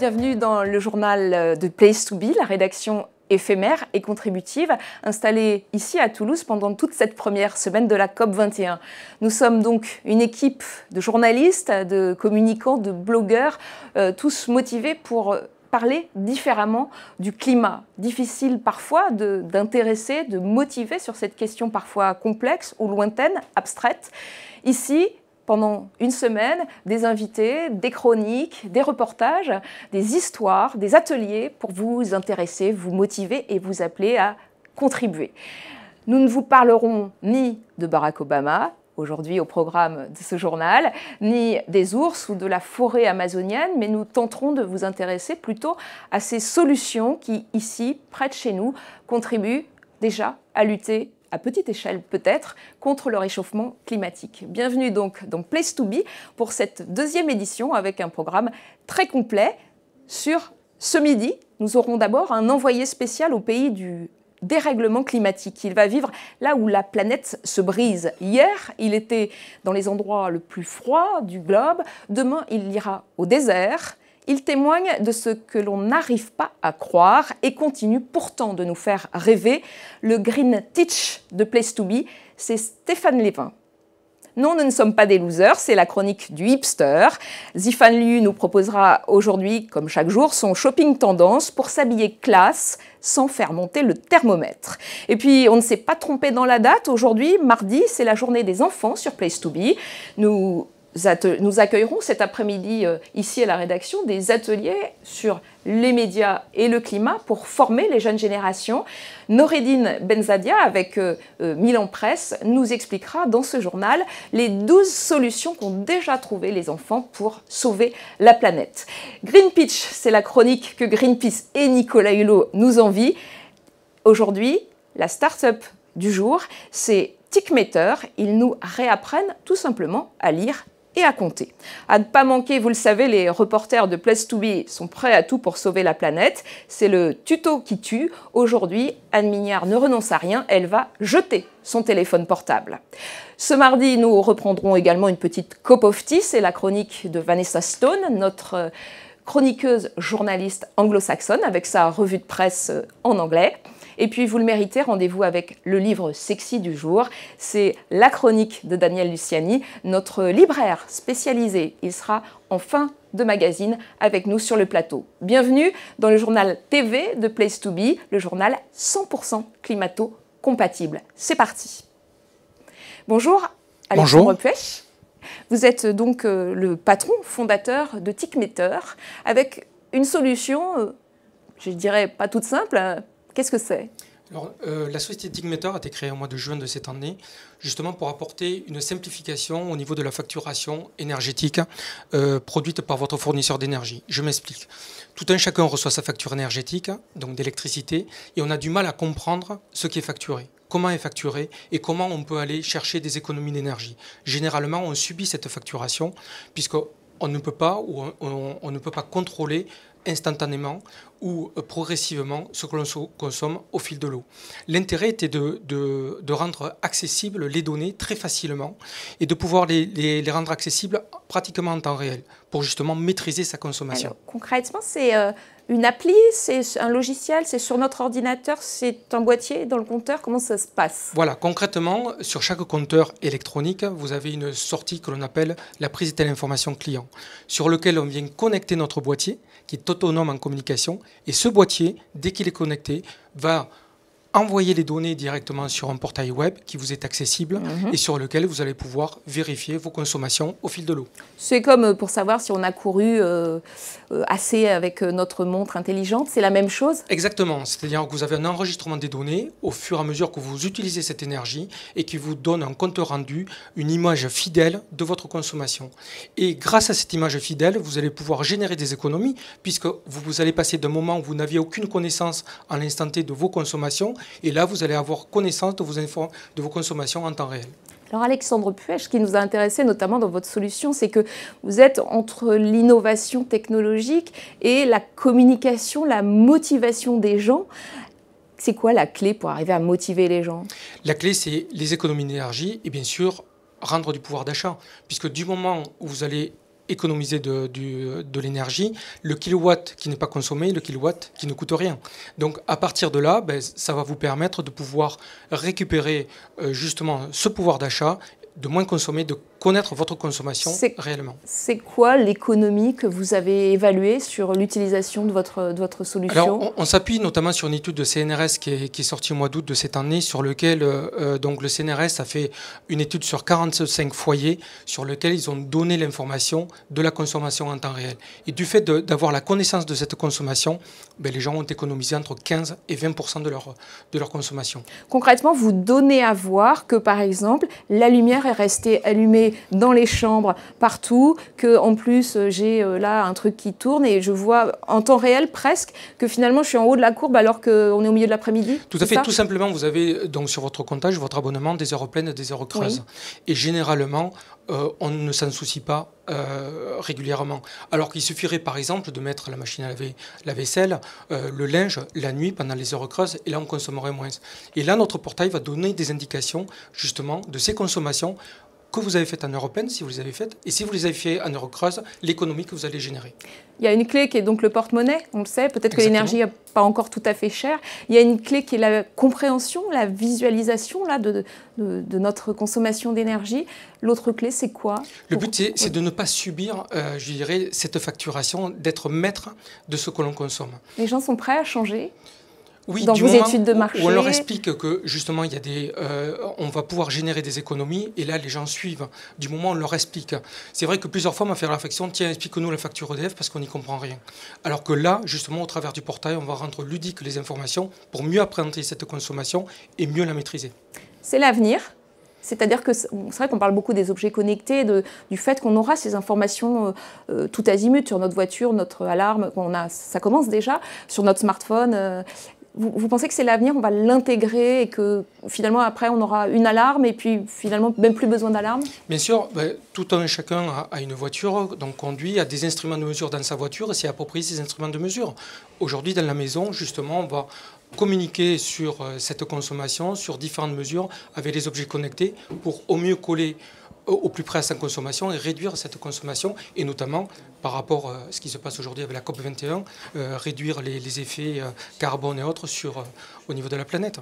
bienvenue dans le journal de Place to Be, la rédaction éphémère et contributive, installée ici à Toulouse pendant toute cette première semaine de la COP21. Nous sommes donc une équipe de journalistes, de communicants, de blogueurs, tous motivés pour parler différemment du climat. Difficile parfois d'intéresser, de motiver sur cette question parfois complexe ou lointaine, abstraite. Ici, pendant une semaine, des invités, des chroniques, des reportages, des histoires, des ateliers pour vous intéresser, vous motiver et vous appeler à contribuer. Nous ne vous parlerons ni de Barack Obama, aujourd'hui au programme de ce journal, ni des ours ou de la forêt amazonienne, mais nous tenterons de vous intéresser plutôt à ces solutions qui, ici, près de chez nous, contribuent déjà à lutter à petite échelle peut-être, contre le réchauffement climatique. Bienvenue donc dans Place to Be pour cette deuxième édition avec un programme très complet. Sur ce midi, nous aurons d'abord un envoyé spécial au pays du dérèglement climatique. Il va vivre là où la planète se brise. Hier, il était dans les endroits les plus froids du globe. Demain, il ira au désert. Il témoigne de ce que l'on n'arrive pas à croire et continue pourtant de nous faire rêver. Le Green Teach de Place to Be, c'est Stéphane Lévin. Non, nous ne sommes pas des losers, c'est la chronique du hipster. Zifan Liu nous proposera aujourd'hui, comme chaque jour, son shopping tendance pour s'habiller classe sans faire monter le thermomètre. Et puis, on ne s'est pas trompé dans la date. Aujourd'hui, mardi, c'est la journée des enfants sur Place to Be. Nous accueillerons cet après-midi ici à la rédaction des ateliers sur les médias et le climat pour former les jeunes générations. Noureddine Benzadia, avec Milan Presse, nous expliquera dans ce journal les 12 solutions qu'ont déjà trouvées les enfants pour sauver la planète. Green Pitch, c'est la chronique que Greenpeace et Nicolas Hulot nous envient. Aujourd'hui, la start-up du jour, c'est Tickmeter. Ils nous réapprennent tout simplement à lire et à compter. À ne pas manquer, vous le savez, les reporters de Place to Be sont prêts à tout pour sauver la planète. C'est le tuto qui tue. Aujourd'hui, Anne Mignard ne renonce à rien, elle va jeter son téléphone portable. Ce mardi, nous reprendrons également une petite cup of tea, c'est la chronique de Vanessa Stone, notre chroniqueuse journaliste anglo-saxonne, avec sa revue de presse en anglais. Et puis, vous le méritez, rendez-vous avec le livre sexy du jour. C'est la chronique de Daniel Luciani, notre libraire spécialisé. Il sera en fin de magazine avec nous sur le plateau. Bienvenue dans le journal TV de Place to Be, le journal 100% climato-compatible. C'est parti. Bonjour, Alexandre Puech. Vous êtes donc le patron fondateur de Tickmeter avec une solution, je dirais pas toute simple. Qu'est-ce que c'est ? Alors, la société Tickmeter a été créée au mois de juin de cette année, justement pour apporter une simplification au niveau de la facturation énergétique produite par votre fournisseur d'énergie. Je m'explique. Tout un chacun reçoit sa facture énergétique, donc d'électricité, et on a du mal à comprendre ce qui est facturé. Comment est facturé et comment on peut aller chercher des économies d'énergie. Généralement, on subit cette facturation puisqu'on ne peut pas ou on ne peut pas contrôler instantanément ou progressivement ce que l'on consomme au fil de l'eau. L'intérêt était de rendre accessibles les données très facilement et de pouvoir les rendre accessibles pratiquement en temps réel pour justement maîtriser sa consommation. Alors, concrètement, c'est une appli, c'est un logiciel, c'est sur notre ordinateur, c'est un boîtier dans le compteur, comment ça se passe ? Voilà, concrètement, sur chaque compteur électronique, vous avez une sortie que l'on appelle la prise de l'information client, sur lequel on vient connecter notre boîtier, qui est autonome en communication, et ce boîtier, dès qu'il est connecté, va envoyer les données directement sur un portail web qui vous est accessible et sur lequel vous allez pouvoir vérifier vos consommations au fil de l'eau. C'est comme pour savoir si on a couru assez avec notre montre intelligente, c'est la même chose ? Exactement, c'est-à-dire que vous avez un enregistrement des données au fur et à mesure que vous utilisez cette énergie et qui vous donne un compte rendu, une image fidèle de votre consommation. Et grâce à cette image fidèle, vous allez pouvoir générer des économies puisque vous allez passer d'un moment où vous n'aviez aucune connaissance à l'instant T de vos consommations. Et là, vous allez avoir connaissance de vos consommations en temps réel. Alors Alexandre Puech, ce qui nous a intéressé notamment dans votre solution, c'est que vous êtes entre l'innovation technologique et la communication, la motivation des gens. C'est quoi la clé pour arriver à motiver les gens ? La clé, c'est les économies d'énergie et bien sûr rendre du pouvoir d'achat. Puisque du moment où vous allez économiser de l'énergie, le kilowatt qui n'est pas consommé, le kilowatt qui ne coûte rien. Donc à partir de là, ça va vous permettre de pouvoir récupérer justement ce pouvoir d'achat, de moins consommer, de connaître votre consommation réellement. C'est quoi l'économie que vous avez évaluée sur l'utilisation de votre solution? Alors, on s'appuie notamment sur une étude de CNRS qui est sortie au mois d'août de cette année, sur lequel donc le CNRS a fait une étude sur 45 foyers, sur lequel ils ont donné l'information de la consommation en temps réel. Et du fait d'avoir la connaissance de cette consommation, les gens ont économisé entre 15 et 20% de leur consommation. Concrètement, vous donnez à voir que, par exemple, la lumière est restée allumée dans les chambres, partout, que en plus j'ai là un truc qui tourne et je vois en temps réel presque que finalement je suis en haut de la courbe alors qu'on est au milieu de l'après-midi. Tout à fait, tout simplement, vous avez donc sur votre comptage, votre abonnement, des heures pleines et des heures creuses. Oui. Et généralement, on ne s'en soucie pas régulièrement. Alors qu'il suffirait par exemple de mettre la machine à laver la vaisselle, le linge, la nuit pendant les heures creuses, et là on consommerait moins. Et là, notre portail va donner des indications justement de ces consommations que vous avez faites en heure pleine, si vous les avez faites, et si vous les avez fait en heure creuse, l'économie que vous allez générer. Il y a une clé qui est donc le porte-monnaie, on le sait, peut-être que l'énergie n'est pas encore tout à fait chère. Il y a une clé qui est la compréhension, la visualisation là, de notre consommation d'énergie. L'autre clé, c'est quoi? Le but, c'est de ne pas subir, je dirais, cette facturation, d'être maître de ce que l'on consomme. Les gens sont prêts à changer? Oui, dans vos études de marché. Où on leur explique que justement il y a on va pouvoir générer des économies et là les gens suivent. Du moment où on leur explique. C'est vrai que plusieurs fois on m'a fait la réflexion, tiens, explique-nous la facture EDF parce qu'on n'y comprend rien. Alors que là, justement, au travers du portail, on va rendre ludique les informations pour mieux appréhender cette consommation et mieux la maîtriser. C'est l'avenir. C'est-à-dire que c'est vrai qu'on parle beaucoup des objets connectés, du fait qu'on aura ces informations tout azimut sur notre voiture, notre alarme, ça commence déjà, sur notre smartphone. Vous pensez que c'est l'avenir, on va l'intégrer et que finalement après on aura une alarme et puis finalement même plus besoin d'alarme? Bien sûr, tout un chacun a une voiture, donc conduit, a des instruments de mesure dans sa voiture et s'est approprié ces instruments de mesure. Aujourd'hui dans la maison, justement, on va communiquer sur cette consommation, sur différentes mesures avec les objets connectés pour au mieux coller au plus près à sa consommation et réduire cette consommation et notamment par rapport à ce qui se passe aujourd'hui avec la COP21, réduire les effets carbone et autres au niveau de la planète.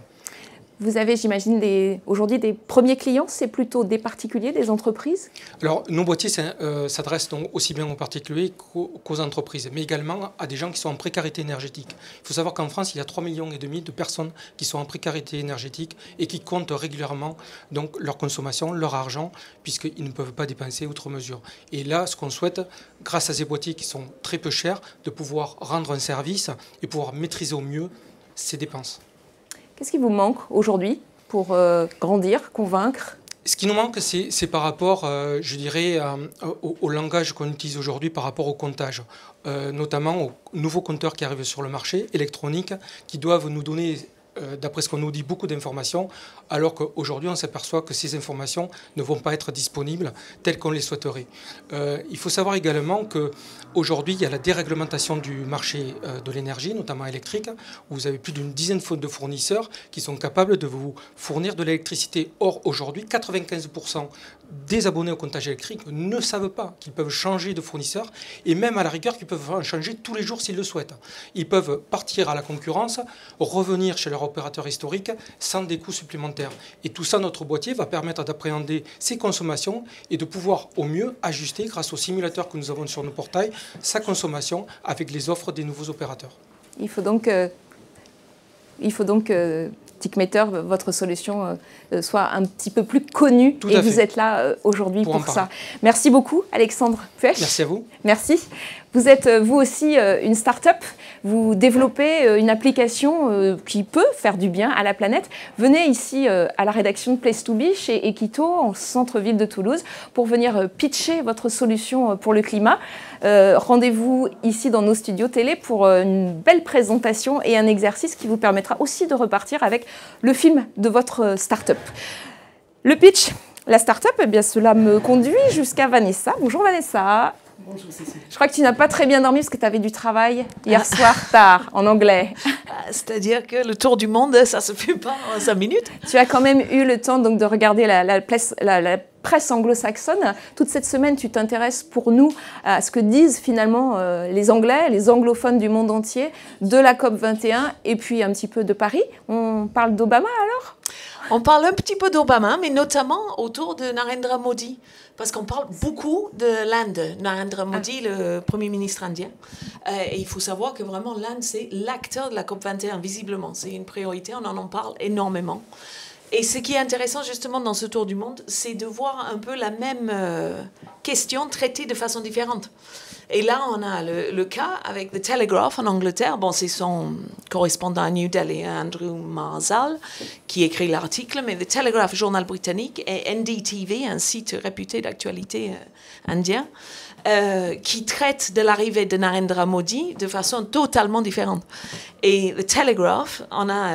Vous avez, j'imagine, aujourd'hui des premiers clients, c'est plutôt des particuliers, des entreprises? Alors, nos boîtiers s'adressent donc aussi bien aux particuliers qu'aux entreprises, mais également à des gens qui sont en précarité énergétique. Il faut savoir qu'en France, il y a 3,5 millions de personnes qui sont en précarité énergétique et qui comptent régulièrement donc, leur consommation, leur argent, puisqu'ils ne peuvent pas dépenser outre mesure. Et là, ce qu'on souhaite, grâce à ces boîtiers qui sont très peu chers, de pouvoir rendre un service et pouvoir maîtriser au mieux ces dépenses. Qu'est-ce qui vous manque aujourd'hui pour grandir, convaincre? Ce qui nous manque, c'est par rapport, je dirais, au langage qu'on utilise aujourd'hui par rapport au comptage, notamment aux nouveaux compteurs qui arrivent sur le marché électronique, qui doivent nous donner, d'après ce qu'on nous dit, beaucoup d'informations, alors qu'aujourd'hui, on s'aperçoit que ces informations ne vont pas être disponibles telles qu'on les souhaiterait. Il faut savoir également qu'aujourd'hui, il y a la déréglementation du marché de l'énergie, notamment électrique, où vous avez plus d'une dizaine de fournisseurs qui sont capables de vous fournir de l'électricité. Or, aujourd'hui, 95% des abonnés au comptage électrique ne savent pas qu'ils peuvent changer de fournisseur et même à la rigueur qu'ils peuvent en changer tous les jours s'ils le souhaitent. Ils peuvent partir à la concurrence, revenir chez leur opérateur historique sans des coûts supplémentaires. Et tout ça, notre boîtier va permettre d'appréhender ces consommations et de pouvoir au mieux ajuster, grâce au simulateur que nous avons sur nos portails, sa consommation avec les offres des nouveaux opérateurs. Il faut donc TICmeter, votre solution, soit un petit peu plus connue. Et vous êtes là aujourd'hui pour ça. Merci beaucoup, Alexandre Puech. Merci à vous. Merci. Vous êtes, vous aussi, une start-up. Vous développez une application qui peut faire du bien à la planète. Venez ici à la rédaction de Place to Be, chez Equito, en centre-ville de Toulouse, pour venir pitcher votre solution pour le climat. Rendez-vous ici dans nos studios télé pour une belle présentation et un exercice qui vous permettra aussi de repartir avec le film de votre start-up. Le pitch, la start-up, eh bien, cela me conduit jusqu'à Vanessa. Bonjour Vanessa. Bonjour Cécile. Je crois que tu n'as pas très bien dormi parce que tu avais du travail hier soir tard, en anglais. C'est-à-dire que le tour du monde, ça ne se fait pas en 5 minutes. Tu as quand même eu le temps donc, de regarder la presse anglo-saxonne. Toute cette semaine, tu t'intéresses pour nous à ce que disent finalement les Anglais, les anglophones du monde entier, de la COP21 et puis un petit peu de Paris. On parle d'Obama alors ? On parle un petit peu d'Obama, mais notamment autour de Narendra Modi. Parce qu'on parle beaucoup de l'Inde, Narendra Modi, le Premier ministre indien. Et il faut savoir que vraiment l'Inde, c'est l'acteur de la COP21, visiblement. C'est une priorité, on en parle énormément. Et ce qui est intéressant justement dans ce tour du monde, c'est de voir un peu la même question traitée de façon différente. Et là, on a le cas avec The Telegraph en Angleterre. Bon, c'est son correspondant à New Delhi, Andrew Marsal, qui écrit l'article. Mais The Telegraph, journal britannique, et NDTV, un site réputé d'actualité indien, qui traite de l'arrivée de Narendra Modi de façon totalement différente. Et The Telegraph, on a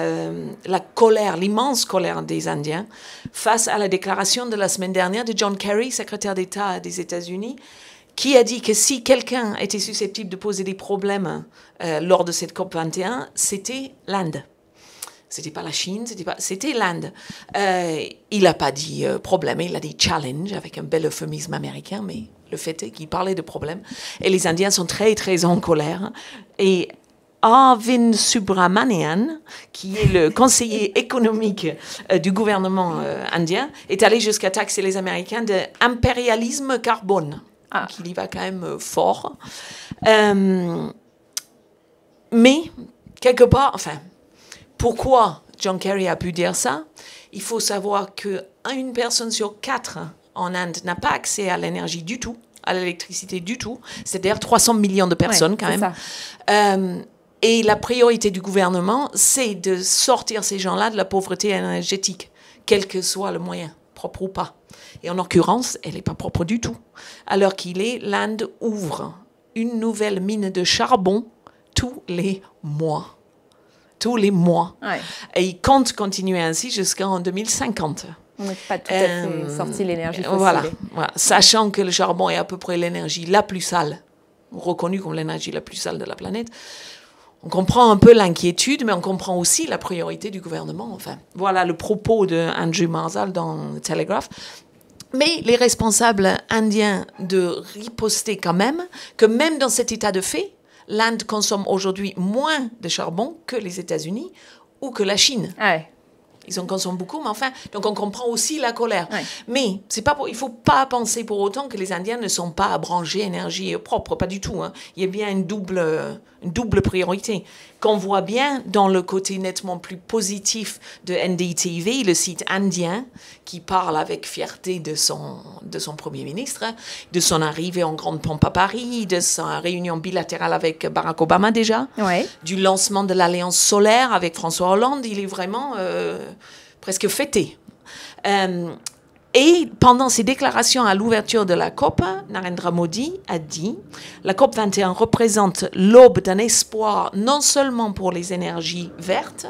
la colère, l'immense colère des Indiens face à la déclaration de la semaine dernière de John Kerry, secrétaire d'État des États-Unis, qui a dit que si quelqu'un était susceptible de poser des problèmes lors de cette COP21, c'était l'Inde. C'était pas la Chine, c'était l'Inde. Il n'a pas dit problème, il a dit challenge, avec un bel euphémisme américain, mais le fait est qu'il parlait de problème. Et les Indiens sont très, très en colère. Et Arvind Subramanian, qui est le conseiller économique du gouvernement indien, est allé jusqu'à taxer les Américains d'impérialisme carbone. Donc il y va quand même fort. Mais, quelque part, enfin, pourquoi John Kerry a pu dire ça? Il faut savoir qu'une personne sur 4 en Inde n'a pas accès à l'énergie du tout, à l'électricité du tout. C'est-à-dire 300 millions de personnes quand même. Et la priorité du gouvernement, c'est de sortir ces gens-là de la pauvreté énergétique, quel que soit le moyen, propre ou pas. Et en l'occurrence, elle n'est pas propre du tout. Alors l'Inde ouvre une nouvelle mine de charbon tous les mois. Tous les mois. Ouais. Et il compte continuer ainsi jusqu'en 2050. On n'est pas tout à fait sorti de l'énergie fossile. Voilà. Sachant que le charbon est à peu près l'énergie la plus sale, reconnue comme l'énergie la plus sale de la planète, on comprend un peu l'inquiétude, mais on comprend aussi la priorité du gouvernement. Enfin, voilà le propos de Andrew Marsal dans The Telegraph. Mais les responsables indiens de riposter quand même, que même dans cet état de fait, l'Inde consomme aujourd'hui moins de charbon que les États-Unis ou que la Chine. Ouais. Ils en consomment beaucoup, mais enfin, donc on comprend aussi la colère. Ouais. Mais il ne faut pas penser pour autant que les Indiens ne sont pas à brancher énergie propre, pas du tout. Hein. Il y a bien une double priorité qu'on voit bien dans le côté nettement plus positif de NDTV, le site indien, qui parle avec fierté de son Premier ministre, de son arrivée en grande pompe à Paris, de sa réunion bilatérale avec Barack Obama déjà, ouais. Du lancement de l'Alliance solaire avec François Hollande. Il est vraiment presque fêté. Et pendant ses déclarations à l'ouverture de la COP, Narendra Modi a dit « La COP 21 représente l'aube d'un espoir non seulement pour les énergies vertes,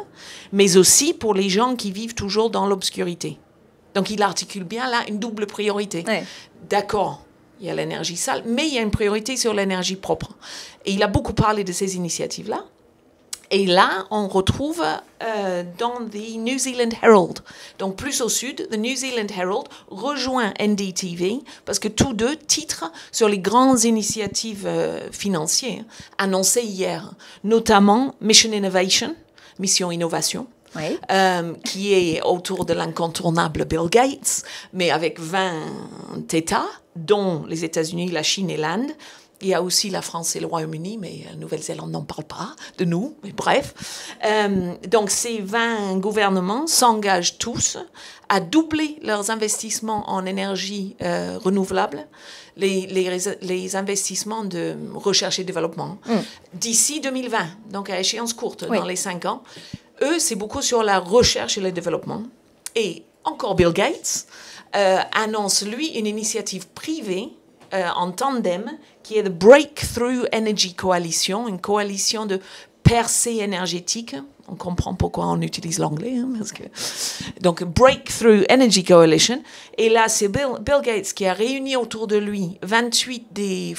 mais aussi pour les gens qui vivent toujours dans l'obscurité. » Donc il articule bien là une double priorité. Ouais. D'accord, il y a l'énergie sale, mais il y a une priorité sur l'énergie propre. Et il a beaucoup parlé de ces initiatives-là. Et là, on retrouve dans The New Zealand Herald, donc plus au sud, The New Zealand Herald rejoint NDTV parce que tous deux titrent sur les grandes initiatives financières annoncées hier, notamment Mission Innovation, Mission Innovation, oui. Qui est autour de l'incontournable Bill Gates, mais avec 20 États, dont les États-Unis, la Chine et l'Inde. Il y a aussi la France et le Royaume-Uni, mais la Nouvelle-Zélande n'en parle pas de nous, mais bref. Donc ces 20 gouvernements s'engagent tous à doubler leurs investissements en énergie renouvelable, les investissements de recherche et développement, d'ici 2020, donc à échéance courte, oui. Dans les 5 ans. Eux, c'est beaucoup sur la recherche et le développement. Et encore Bill Gates annonce, lui, une initiative privée en tandem, qui est the Breakthrough Energy Coalition, une coalition de percée énergétique, On comprend pourquoi on utilise l'anglais. Hein, donc, Breakthrough Energy Coalition. Et là, c'est Bill Gates qui a réuni autour de lui 28 des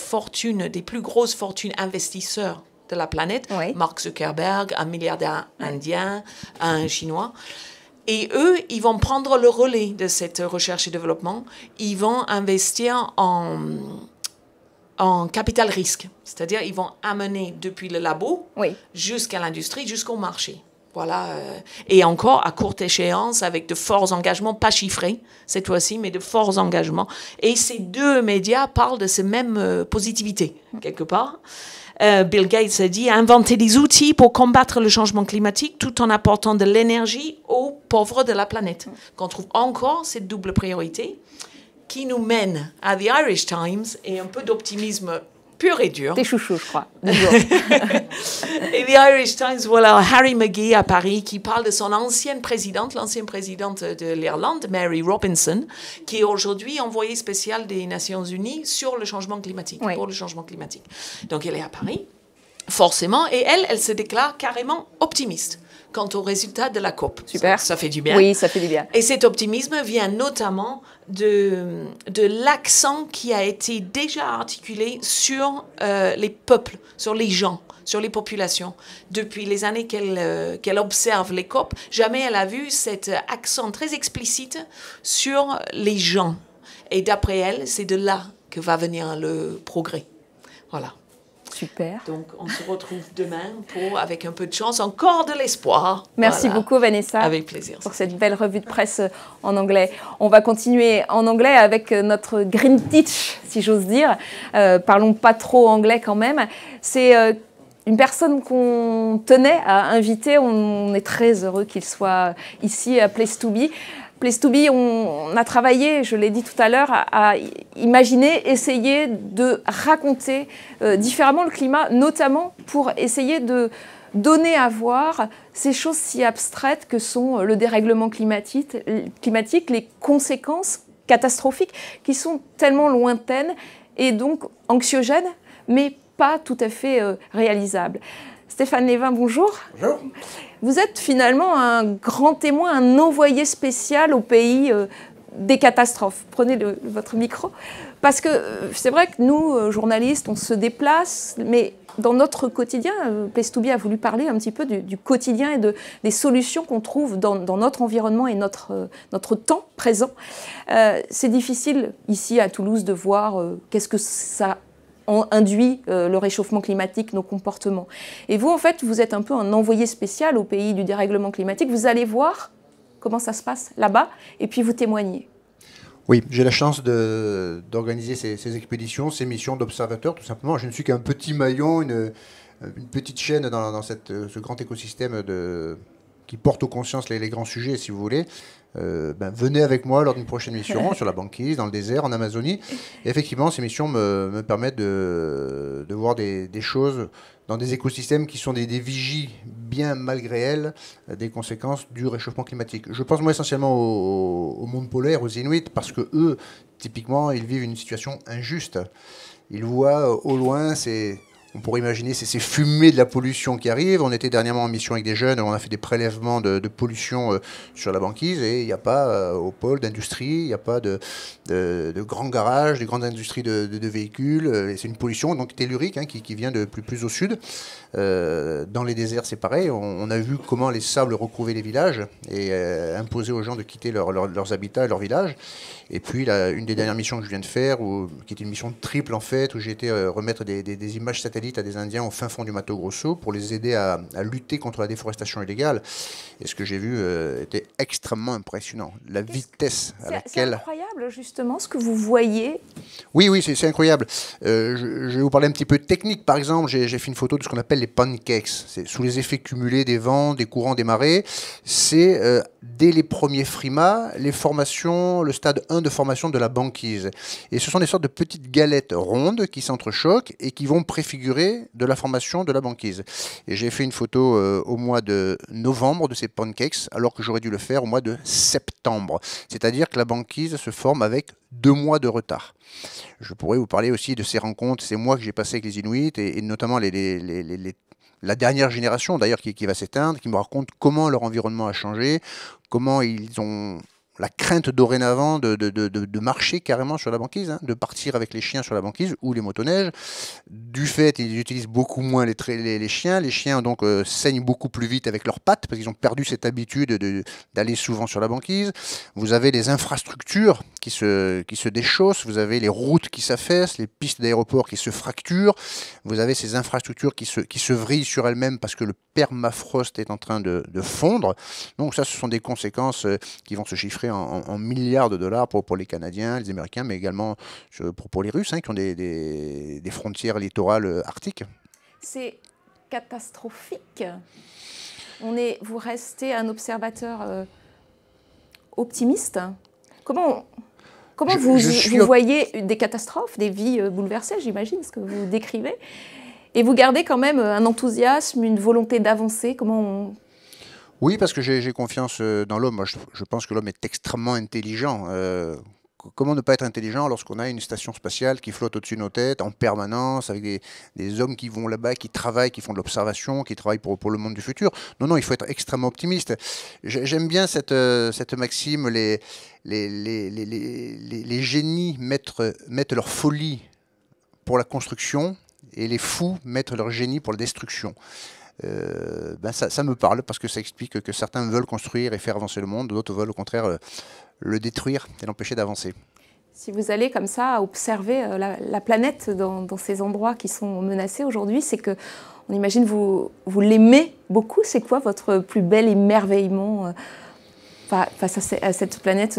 plus grosses fortunes investisseurs de la planète. Oui. Mark Zuckerberg, un milliardaire indien, un chinois. Et eux, ils vont prendre le relais de cette recherche et développement. Ils vont investir en capital risque. C'est-à-dire, ils vont amener depuis le labo jusqu'à l'industrie, jusqu'au marché. Voilà. Et encore à courte échéance, avec de forts engagements, pas chiffrés cette fois-ci, mais de forts engagements. Et ces deux médias parlent de cette même positivité, quelque part. Bill Gates a dit inventer des outils pour combattre le changement climatique tout en apportant de l'énergie aux pauvres de la planète. Qu'on trouve encore cette double priorité qui nous mène à The Irish Times et un peu d'optimisme pur et dur. T'es chouchou, je crois. Et The Irish Times, voilà, Harry McGee à Paris qui parle de son l'ancienne présidente de l'Irlande, Mary Robinson, qui est aujourd'hui envoyée spéciale des Nations Unies sur le changement climatique, pour le changement climatique. Donc elle est à Paris, forcément, et elle se déclare carrément optimiste quant aux résultats de la COP. Super. Ça fait du bien. Oui, ça fait du bien. Et cet optimisme vient notamment de l'accent qui a été déjà articulé sur les peuples, sur les gens, sur les populations. Depuis les années qu'elle observe les COP, jamais elle a vu cet accent très explicite sur les gens. Et d'après elle, c'est de là que va venir le progrès. Voilà. Super. Donc, on se retrouve demain pour, avec un peu de chance, encore de l'espoir. Merci beaucoup, Vanessa. Avec plaisir. Pour cette belle revue de presse en anglais. On va continuer en anglais avec notre Green Teach, si j'ose dire. Parlons pas trop anglais quand même. C'est une personne qu'on tenait à inviter. On est très heureux qu'il soit ici à Place to Be. Place to Be, on a travaillé, je l'ai dit tout à l'heure, à imaginer, essayer de raconter différemment le climat, notamment pour essayer de donner à voir ces choses si abstraites que sont le dérèglement climatique, les conséquences catastrophiques qui sont tellement lointaines et donc anxiogènes, mais pas tout à fait réalisables. Stéphane Lévin, bonjour. Bonjour. Vous êtes finalement un grand témoin, un envoyé spécial au pays des catastrophes. Prenez votre micro. Parce que c'est vrai que nous, journalistes, on se déplace, mais dans notre quotidien, Place to Be a voulu parler un petit peu du quotidien et des solutions qu'on trouve dans notre environnement et notre temps présent. C'est difficile ici à Toulouse de voir qu'est-ce que ça induit le réchauffement climatique, nos comportements. Et vous, en fait, vous êtes un peu un envoyé spécial au pays du dérèglement climatique. Vous allez voir comment ça se passe là-bas et puis vous témoignez. Oui, j'ai la chance d'organiser ces expéditions, ces missions d'observateur, tout simplement. Je ne suis qu'un petit maillon, une petite chaîne dans ce grand écosystème qui porte aux consciences les grands sujets, si vous voulez. Venez avec moi lors d'une prochaine mission sur la banquise, dans le désert, en Amazonie. Et effectivement, ces missions me permettent de voir des choses dans des écosystèmes qui sont des vigies, bien malgré elles, des conséquences du réchauffement climatique. Je pense moi essentiellement au monde polaire, aux Inuits, parce que eux, typiquement, ils vivent une situation injuste. Ils voient au loin on pourrait imaginer ces fumées de la pollution qui arrivent. On était dernièrement en mission avec des jeunes, on a fait des prélèvements de pollution sur la banquise et il n'y a pas au pôle d'industrie, il n'y a pas de grands garages, de grandes industries de véhicules. C'est une pollution donc tellurique qui vient de plus au sud. Dans les déserts, c'est pareil. On a vu comment les sables recouvraient les villages et imposaient aux gens de quitter leurs habitats et leurs villages. Et puis, une des dernières missions que je viens de faire, qui était une mission triple en fait, où j'ai été remettre des images satellites à des Indiens au fin fond du Mato Grosso pour les aider à lutter contre la déforestation illégale. Et ce que j'ai vu était extrêmement impressionnant. La vitesse à laquelle... C'est incroyable, justement, ce que vous voyez. Oui, c'est incroyable. Je vais vous parler un petit peu de technique. Par exemple, j'ai fait une photo de ce qu'on appelle les pancakes. C'est sous les effets cumulés des vents, des courants, des marées. C'est dès les premiers frimas, le stade 1 de formation de la banquise. Et ce sont des sortes de petites galettes rondes qui s'entrechoquent et qui vont préfigurer de la formation de la banquise. Et j'ai fait une photo au mois de novembre de ces pancakes, alors que j'aurais dû le faire au mois de septembre. C'est-à-dire que la banquise se forme avec 2 mois de retard. Je pourrais vous parler aussi de ces rencontres, ces mois que j'ai passés avec les Inuits et notamment les la dernière génération d'ailleurs qui va s'éteindre, qui me racontent comment leur environnement a changé, comment ils ont la crainte dorénavant de marcher carrément sur la banquise, hein, de partir avec les chiens sur la banquise ou les motoneiges. Du fait, ils utilisent beaucoup moins les chiens. Les chiens donc saignent beaucoup plus vite avec leurs pattes parce qu'ils ont perdu cette habitude d'aller souvent sur la banquise. Vous avez les infrastructures qui se déchaussent, vous avez les routes qui s'affaissent, les pistes d'aéroport qui se fracturent, vous avez ces infrastructures qui se vrillent sur elles-mêmes parce que le permafrost est en train de fondre. Donc ça, ce sont des conséquences qui vont se chiffrer en milliards de dollars pour les Canadiens, les Américains, mais également pour les Russes, hein, qui ont des frontières littorales arctiques. C'est catastrophique. Vous restez un observateur optimiste. Comment vous voyez des catastrophes, des vies bouleversées, j'imagine, ce que vous décrivez, et vous gardez quand même un enthousiasme, une volonté d'avancer. Oui, parce que j'ai confiance dans l'homme. Moi, je pense que l'homme est extrêmement intelligent. Comment ne pas être intelligent lorsqu'on a une station spatiale qui flotte au-dessus de nos têtes en permanence, avec des hommes qui vont là-bas, qui travaillent, qui font de l'observation, qui travaillent pour le monde du futur? Non, il faut être extrêmement optimiste. J'aime bien cette maxime, les génies mettent leur folie pour la construction et les fous mettent leur génie pour la destruction. Ça me parle parce que ça explique que certains veulent construire et faire avancer le monde, d'autres veulent au contraire le détruire et l'empêcher d'avancer. Si vous allez comme ça observer la planète dans ces endroits qui sont menacés aujourd'hui, c'est que, on imagine, vous l'aimez beaucoup. C'est quoi votre plus bel émerveillement face à cette planète?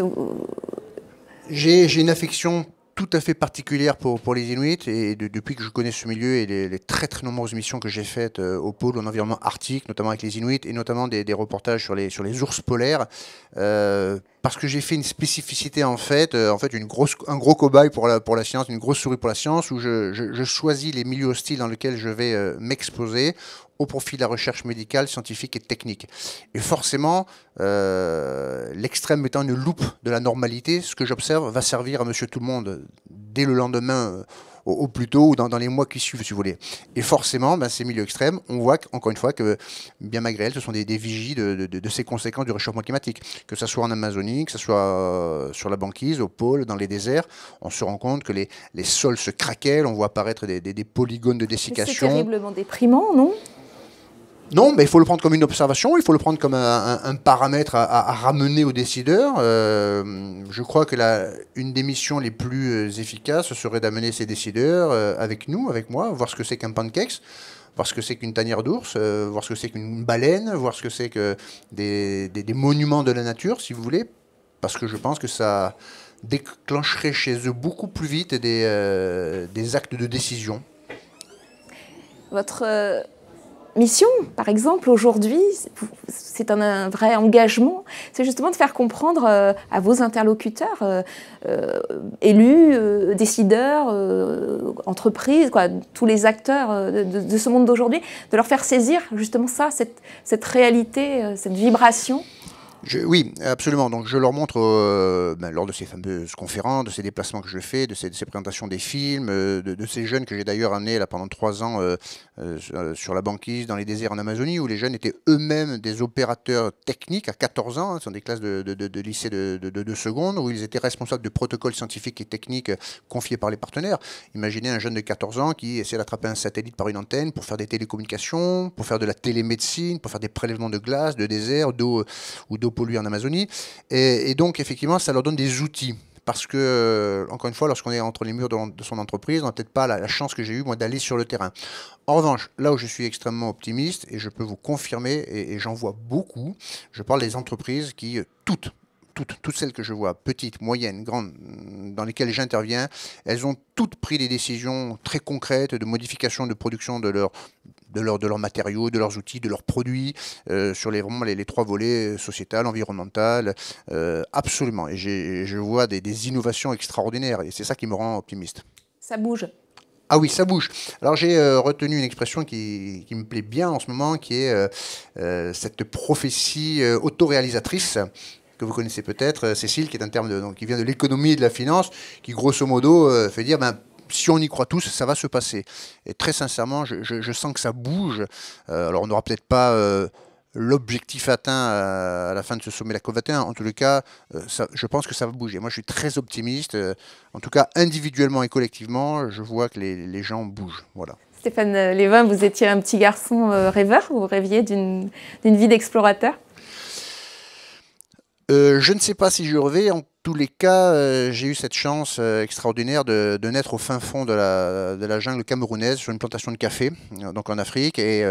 J'ai une affection tout à fait particulière pour les Inuits, et depuis que je connais ce milieu et les très très nombreuses missions que j'ai faites au pôle, en environnement arctique, notamment avec les Inuits, et notamment des reportages sur les ours polaires, parce que j'ai fait une spécificité en fait un gros cobaye pour la science, une grosse souris pour la science, où je choisis les milieux hostiles dans lesquels je vais m'exposer au profit de la recherche médicale, scientifique et technique. Et forcément, l'extrême étant une loupe de la normalité, ce que j'observe va servir à monsieur tout le monde dès le lendemain, au plus tôt, ou dans les mois qui suivent, si vous voulez. Et forcément, ces milieux extrêmes, on voit encore une fois que, bien malgré elles, ce sont des vigies de ces conséquences du réchauffement climatique. Que ce soit en Amazonie, que ce soit sur la banquise, au pôle, dans les déserts, on se rend compte que les sols se craquellent, on voit apparaître des polygones de dessication. C'est terriblement déprimant, non ? Non, mais il faut le prendre comme une observation, il faut le prendre comme un paramètre à ramener aux décideurs. Je crois que une des missions les plus efficaces serait d'amener ces décideurs avec nous, avec moi, voir ce que c'est qu'un pancake, voir ce que c'est qu'une tanière d'ours, voir ce que c'est qu'une baleine, voir ce que c'est que des monuments de la nature, si vous voulez, parce que je pense que ça déclencherait chez eux beaucoup plus vite des actes de décision. Votre mission, par exemple, aujourd'hui, c'est un vrai engagement, c'est justement de faire comprendre à vos interlocuteurs, élus, décideurs, entreprises, tous les acteurs de ce monde d'aujourd'hui, de leur faire saisir justement ça, cette réalité, cette vibration. Oui, absolument. Donc je leur montre, lors de ces fameuses conférences, de ces déplacements que je fais, de ces présentations des films, de ces jeunes que j'ai d'ailleurs amenés là, pendant 3 ans sur la banquise, dans les déserts en Amazonie, où les jeunes étaient eux-mêmes des opérateurs techniques à 14 ans, ce sont des classes de lycée de seconde, où ils étaient responsables de protocoles scientifiques et techniques confiés par les partenaires. Imaginez un jeune de 14 ans qui essaie d'attraper un satellite par une antenne pour faire des télécommunications, pour faire de la télémédecine, pour faire des prélèvements de glace, de désert, d'eau ou d'eau polluée en Amazonie. Et donc, effectivement, ça leur donne des outils. Parce que, encore une fois, lorsqu'on est entre les murs de son entreprise, on n'a peut-être pas la chance que j'ai eue, moi, d'aller sur le terrain. En revanche, là où je suis extrêmement optimiste, et je peux vous confirmer, et j'en vois beaucoup, je parle des entreprises qui, toutes celles que je vois, petites, moyennes, grandes, dans lesquelles j'interviens, elles ont toutes pris des décisions très concrètes de modification de production de leurs matériaux, de leurs outils, de leurs produits, sur vraiment les 3 volets, sociétal, environnemental, absolument. Et je vois des innovations extraordinaires, et c'est ça qui me rend optimiste. Ça bouge. Ah oui, ça bouge. Alors j'ai retenu une expression qui me plaît bien en ce moment, qui est cette prophétie autoréalisatrice, que vous connaissez peut-être, Cécile, qui est un terme qui vient de l'économie et de la finance, qui grosso modo fait dire, si on y croit tous, ça va se passer. Et très sincèrement, je sens que ça bouge. Alors on n'aura peut-être pas l'objectif atteint à la fin de ce sommet de la COP21. En tous les cas, je pense que ça va bouger. Moi, je suis très optimiste. En tout cas, individuellement et collectivement, je vois que les gens bougent. Voilà. Stéphane Lévin, vous étiez un petit garçon rêveur, vous rêviez d'une vie d'explorateur? Je ne sais pas si je rêvais. En tous les cas, j'ai eu cette chance extraordinaire de naître au fin fond de la jungle camerounaise, sur une plantation de café, donc en Afrique, et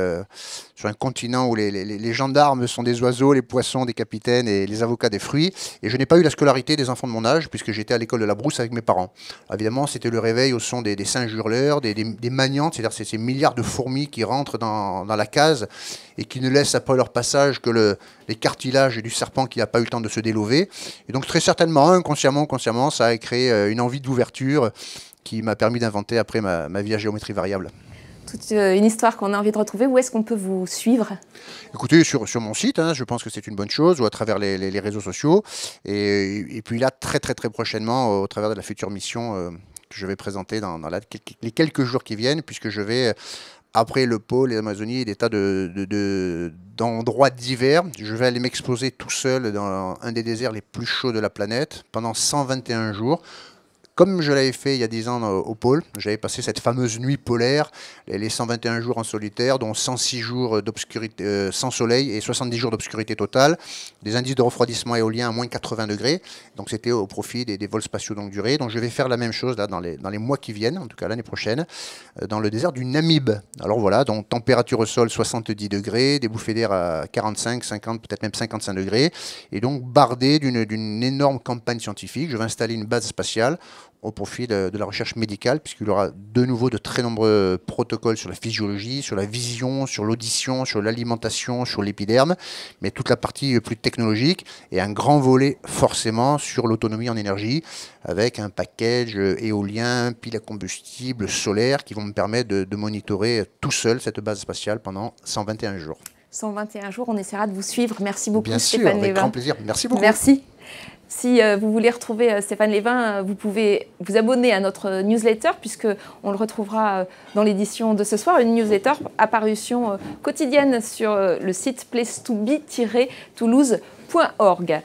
sur un continent où les gendarmes sont des oiseaux, les poissons des capitaines et les avocats des fruits. Et je n'ai pas eu la scolarité des enfants de mon âge, puisque j'étais à l'école de la Brousse avec mes parents. Évidemment, c'était le réveil au son des singes hurleurs, des maniantes, c'est-à-dire ces milliards de fourmis qui rentrent dans la case et qui ne laissent après leur passage que les cartilages du serpent qui n'a pas eu le temps de se délover. Et donc très certainement, inconsciemment ou consciemment, ça a créé une envie d'ouverture qui m'a permis d'inventer après ma vie à géométrie variable. Toute une histoire qu'on a envie de retrouver. Où est-ce qu'on peut vous suivre? Écoutez, sur mon site, je pense que c'est une bonne chose, ou à travers les réseaux sociaux. Et puis là, très prochainement, au travers de la future mission que je vais présenter dans les quelques jours qui viennent, puisque je vais... Après le pôle et l'Amazonie et des tas d'endroits divers, je vais aller m'exposer tout seul dans un des déserts les plus chauds de la planète pendant 121 jours. Comme je l'avais fait il y a 10 ans au pôle, j'avais passé cette fameuse nuit polaire, les 121 jours en solitaire, dont 106 jours d'obscurité sans soleil et 70 jours d'obscurité totale, des indices de refroidissement éolien à moins 80 degrés. Donc c'était au profit des vols spatiaux longue durée. Donc je vais faire la même chose là, dans les mois qui viennent, en tout cas l'année prochaine, dans le désert du Namib. Alors voilà, donc température au sol 70 degrés, des bouffées d'air à 45, 50, peut-être même 55 degrés, et donc bardé d'une énorme campagne scientifique. Je vais installer une base spatiale au profit de la recherche médicale, puisqu'il y aura de nouveau de très nombreux protocoles sur la physiologie, sur la vision, sur l'audition, sur l'alimentation, sur l'épiderme, mais toute la partie plus technologique, et un grand volet forcément sur l'autonomie en énergie, avec un package éolien, pile à combustible, solaire, qui vont me permettre de monitorer tout seul cette base spatiale pendant 121 jours. 121 jours, on essaiera de vous suivre. Merci beaucoup, Bien Stéphane sûr, avec Lévin. grand plaisir. Merci beaucoup. Merci. Si vous voulez retrouver Stéphane Lévin, vous pouvez vous abonner à notre newsletter, puisqu'on le retrouvera dans l'édition de ce soir, une newsletter à parution quotidienne sur le site place2be-toulouse.org.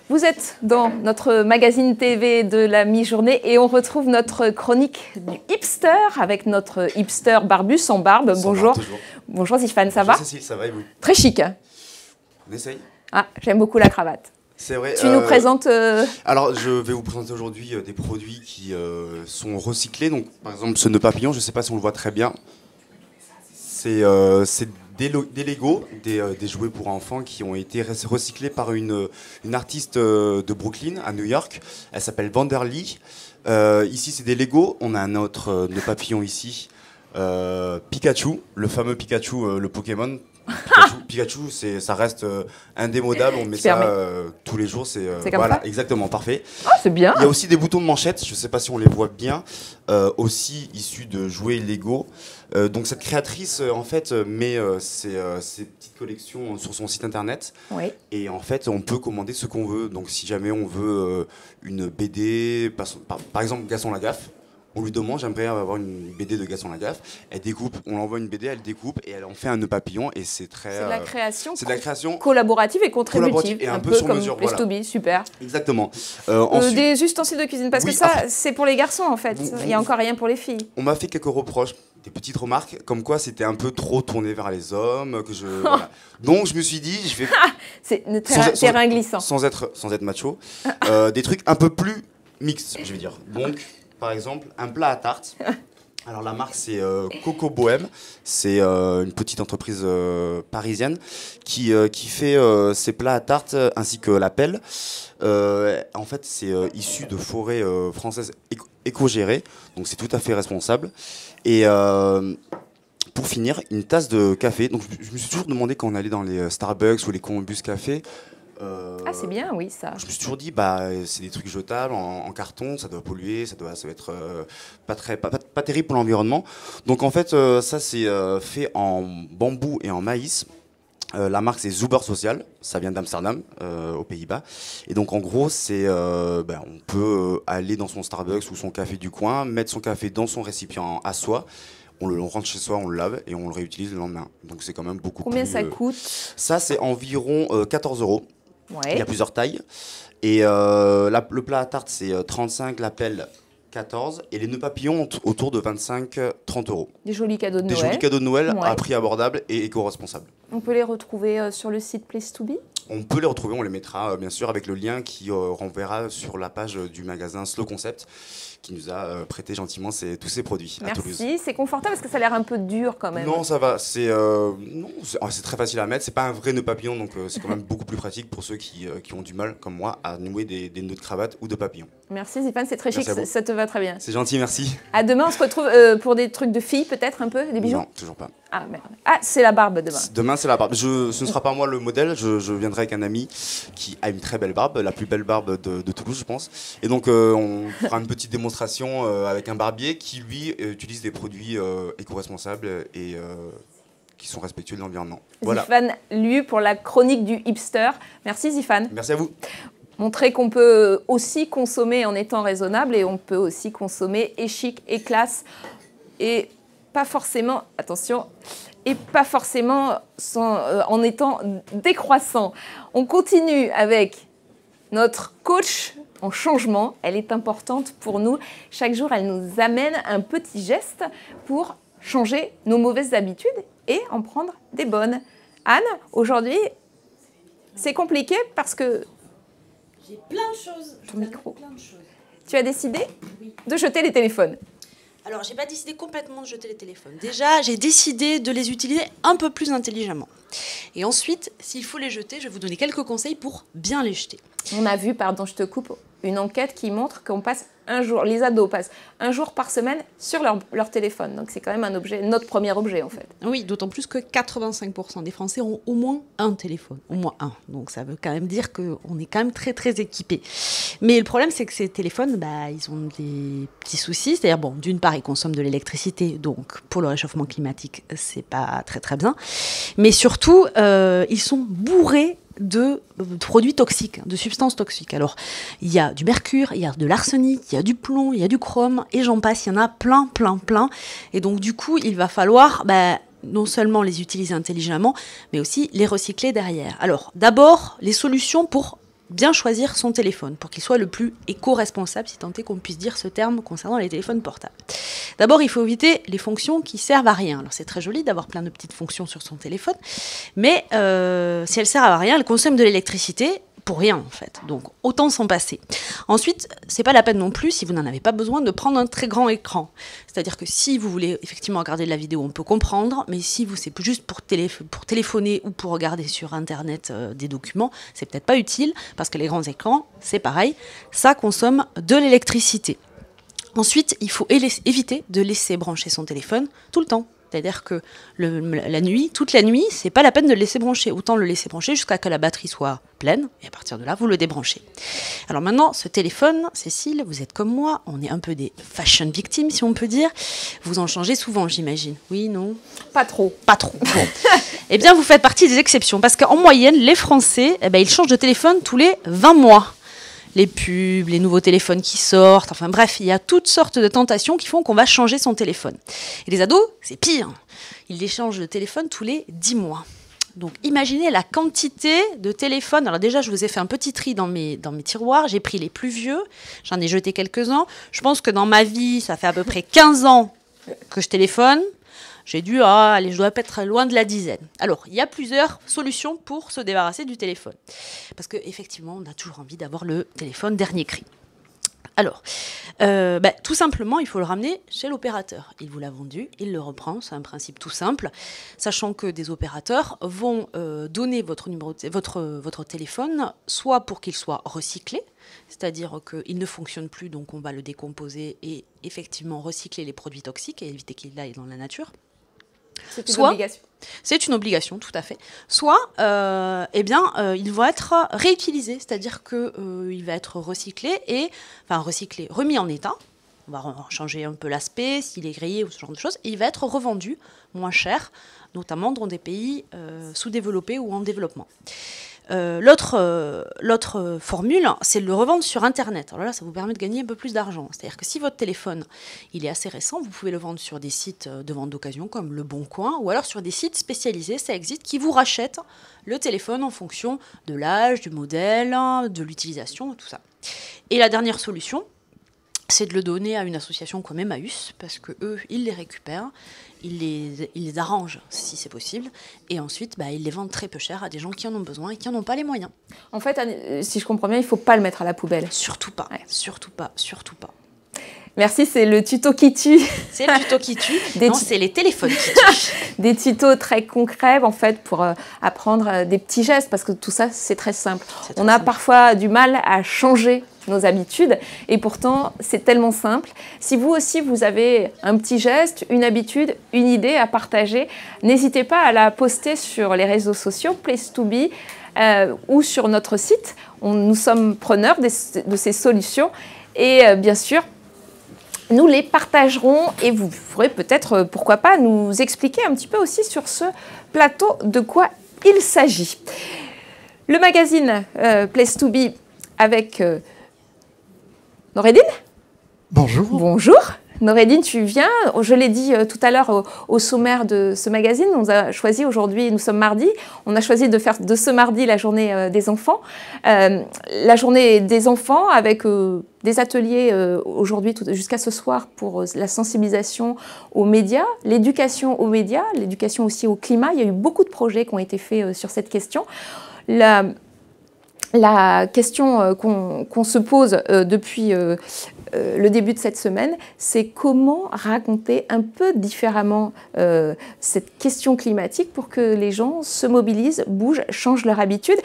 Vous êtes dans notre magazine TV de la mi-journée et on retrouve notre chronique du hipster avec notre hipster barbu sans barbe. Bonjour. Bonjour Stéphane, ça va? Bonjour Cécile, ça va et vous? Très chic. Hein? On essaye. Ah, j'aime beaucoup la cravate. C'est vrai. Tu nous présentes... Alors, je vais vous présenter aujourd'hui des produits qui sont recyclés. Donc, par exemple, ce nœud papillon, je ne sais pas si on le voit très bien. C'est des Lego, des jouets pour enfants qui ont été recyclés par une artiste de Brooklyn, à New York. Elle s'appelle Vanderly. Ici, c'est des Lego. On a un autre nœud papillon ici. Pikachu, le fameux Pikachu, le Pokémon. Pikachu, ça reste indémodable, on met ça tous les jours, c'est comme voilà, ça exactement, parfait. Oh, c'est bien. Il y a aussi des boutons de manchette, je ne sais pas si on les voit bien, aussi issus de jouets Lego. Donc cette créatrice, en fait, met ses petites collections sur son site internet. Oui. Et en fait, on peut commander ce qu'on veut. Donc si jamais on veut une BD, par exemple Gaston Lagaffe, on lui demande, j'aimerais avoir une BD de Gaston Lagaffe. Elle découpe, on l'envoie une BD, elle découpe et elle en fait un nœud papillon et c'est très. C'est de la création. C'est de la création collaborative et contributive. Et un peu sur comme mesure. Place to Be, super. Exactement. Des ustensiles de cuisine, parce que ça, c'est pour les garçons en fait. Il n'y a encore rien pour les filles. On m'a fait quelques reproches, des petites remarques, comme quoi c'était un peu trop tourné vers les hommes, que je. Voilà. Donc je me suis dit, je vais. C'est terrain glissant. Sans être macho, des trucs un peu plus mixtes, je vais dire. Donc. Par exemple, un plat à tarte. Alors la marque c'est Coco Bohème, c'est une petite entreprise parisienne qui fait ses plats à tarte ainsi que la pelle. En fait c'est issu de forêts françaises éco-gérées, donc c'est tout à fait responsable. Et pour finir, une tasse de café. Donc je me suis toujours demandé quand on allait dans les Starbucks ou les Columbus Café. Ah c'est bien, oui ça. Je me suis toujours dit c'est des trucs jetables en carton, ça doit polluer, ça doit être pas terrible pour l'environnement. Donc en fait ça c'est fait en bambou et en maïs. La marque, c'est Zuber Social. Ça vient d'Amsterdam, aux Pays-Bas. Et donc, en gros, on peut aller dans son Starbucks ou son café du coin, mettre son café dans son récipient à soi. On rentre chez soi, on le lave et on le réutilise le lendemain. Donc, c'est quand même beaucoup plus... Combien ça coûte? Ça, c'est environ 14 €. Ouais. Il y a plusieurs tailles. Et le plat à tarte, c'est 35, la pelle 14. Et les nœuds papillons autour de 25-30 €. Des jolis cadeaux de Des Noël. jolis cadeaux de Noël Ouais. à prix abordable et éco-responsable. On peut les retrouver sur le site Place to Be. On peut les retrouver, on les mettra bien sûr avec le lien qui renverra sur la page du magasin Slow Concept qui nous a prêté gentiment tous ces produits à Toulouse. Merci, c'est confortable parce que ça a l'air un peu dur quand même. Non, ça va, c'est très facile à mettre, c'est pas un vrai nœud papillon donc c'est quand même beaucoup plus pratique pour ceux qui ont du mal comme moi à nouer des nœuds de cravate ou de papillon. Merci Zéphane, c'est très chic, Merci à vous. ça te va très bien. C'est gentil, merci. À demain, on se retrouve pour des trucs de filles peut-être un peu, des bijoux. Non, toujours pas. Ah merde. Ah, c'est la barbe demain. Demain, c'est la barbe. Ce ne sera pas moi le modèle, je viendrai avec un ami qui a une très belle barbe, la plus belle barbe de Toulouse, je pense. Et donc, on fera une petite démonstration avec un barbier qui, lui, utilise des produits éco-responsables et qui sont respectueux de l'environnement. Voilà. Zéphane Liu pour la chronique du hipster. Merci Zéphane. Merci à vous. Montrer qu'on peut aussi consommer en étant raisonnable et on peut aussi consommer et chic et classe et pas forcément, attention, et pas forcément en étant décroissant. On continue avec notre coach en changement. Elle est importante pour nous. Chaque jour, elle nous amène un petit geste pour changer nos mauvaises habitudes et en prendre des bonnes. Anne, aujourd'hui, c'est compliqué parce que J'ai plein de choses. Ton micro. Plein de choses. tu as décidé Oui. de jeter les téléphones. Alors, j'ai pas décidé complètement de jeter les téléphones. Déjà, j'ai décidé de les utiliser un peu plus intelligemment. Et ensuite, s'il faut les jeter, je vais vous donner quelques conseils pour bien les jeter. On a vu, pardon, je te coupe, une enquête qui montre qu'on passe un jour, les ados passent un jour par semaine sur leur téléphone. Donc c'est quand même un objet, notre premier objet en fait. Oui, d'autant plus que 85% des Français ont au moins un téléphone, au moins un. Donc ça veut quand même dire qu'on est quand même très très équipés. Mais le problème, c'est que ces téléphones, ils ont des petits soucis. C'est-à-dire, bon, d'une part, ils consomment de l'électricité, donc pour le réchauffement climatique, c'est pas très très bien. Mais surtout, ils sont bourrés de produits toxiques, de substances toxiques. Alors, il y a du mercure, il y a de l'arsenic, il y a du plomb, il y a du chrome, et j'en passe, il y en a plein. Et donc, du coup, il va falloir non seulement les utiliser intelligemment, mais aussi les recycler derrière. Alors, d'abord, les solutions pour bien choisir son téléphone, pour qu'il soit le plus éco-responsable, si tant est qu'on puisse dire ce terme concernant les téléphones portables. D'abord, il faut éviter les fonctions qui servent à rien. Alors, c'est très joli d'avoir plein de petites fonctions sur son téléphone, mais si elles servent à rien, elles consomment de l'électricité pour rien, en fait. Donc, autant s'en passer. Ensuite, c'est pas la peine non plus, si vous n'en avez pas besoin, de prendre un très grand écran. C'est-à-dire que si vous voulez effectivement regarder de la vidéo, on peut comprendre, mais si c'est juste pour téléphoner ou pour regarder sur Internet des documents, c'est peut-être pas utile, parce que les grands écrans, c'est pareil, ça consomme de l'électricité. Ensuite, il faut éviter de laisser brancher son téléphone tout le temps. C'est-à-dire que la nuit, toute la nuit, c'est pas la peine de le laisser brancher. Autant le laisser brancher jusqu'à que la batterie soit pleine, et à partir de là, vous le débranchez. Alors maintenant, ce téléphone, Cécile, vous êtes comme moi, on est un peu des fashion victims, si on peut dire. Vous en changez souvent, j'imagine. Oui, non? Pas trop. Pas trop. Bon. Eh bien, vous faites partie des exceptions, parce qu'en moyenne, les Français, ils changent de téléphone tous les 20 mois. Les pubs, les nouveaux téléphones qui sortent, enfin bref, il y a toutes sortes de tentations qui font qu'on va changer son téléphone. Et les ados, c'est pire. Ils les changent de téléphone tous les 10 mois. Donc imaginez la quantité de téléphones. Alors déjà, je vous ai fait un petit tri dans mes tiroirs. J'ai pris les plus vieux, j'en ai jeté quelques-uns. Je pense que dans ma vie, ça fait à peu près 15 ans que je téléphone. J'ai dû, je dois être loin de la dizaine. Alors, il y a plusieurs solutions pour se débarrasser du téléphone. Parce qu'effectivement, on a toujours envie d'avoir le téléphone dernier cri. Alors, tout simplement, il faut le ramener chez l'opérateur. Il vous l'a vendu, il le reprend, c'est un principe tout simple. Sachant que des opérateurs vont donner votre téléphone, soit pour qu'il soit recyclé, c'est-à-dire qu'il ne fonctionne plus, donc on va le décomposer et effectivement recycler les produits toxiques et éviter qu'il aille dans la nature. C'est une obligation. C'est une obligation, tout à fait. Soit, il va être réutilisé, c'est-à-dire qu'il va être recyclé, remis en état, on va changer un peu l'aspect, s'il est grillé ou ce genre de choses, et il va être revendu moins cher, notamment dans des pays sous-développés ou en développement. L'autre formule, c'est de le revendre sur Internet. Alors là, ça vous permet de gagner un peu plus d'argent. C'est-à-dire que si votre téléphone il est assez récent, vous pouvez le vendre sur des sites de vente d'occasion comme Le Bon Coin, ou alors sur des sites spécialisés, ça existe, qui vous rachètent le téléphone en fonction de l'âge, du modèle, de l'utilisation, tout ça. Et la dernière solution, c'est de le donner à une association comme Emmaüs, parce que eux, ils les récupèrent, ils les arrangent si c'est possible, et ensuite, ils les vendent très peu cher à des gens qui en ont besoin et qui n'en ont pas les moyens. En fait, si je comprends bien, il ne faut pas le mettre à la poubelle. Surtout pas, surtout pas, surtout pas. Merci, c'est le tuto qui tue. C'est le tuto qui tue. Non, c'est les téléphones qui tuent. Des tutos très concrets, en fait, pour apprendre des petits gestes, parce que tout ça, c'est très simple. On a parfois du mal à changer nos habitudes, et pourtant, c'est tellement simple. Si vous aussi, vous avez un petit geste, une habitude, une idée à partager, n'hésitez pas à la poster sur les réseaux sociaux, Place2Be, ou sur notre site. Nous sommes preneurs de ces solutions, et bien sûr, nous les partagerons et vous pourrez peut-être, pourquoi pas, nous expliquer un petit peu aussi sur ce plateau de quoi il s'agit. Le magazine Place2Be avec Noureddine. Bonjour. Bonjour. Noureddine, tu viens, je l'ai dit tout à l'heure au sommaire de ce magazine, on a choisi aujourd'hui, nous sommes mardi, on a choisi de faire de ce mardi la journée des enfants. La journée des enfants avec des ateliers aujourd'hui jusqu'à ce soir pour la sensibilisation aux médias, l'éducation aux médias, l'éducation aussi au climat. Il y a eu beaucoup de projets qui ont été faits sur cette question. La question qu'on se pose depuis le début de cette semaine, c'est comment raconter un peu différemment cette question climatique pour que les gens se mobilisent, bougent, changent leur habitude.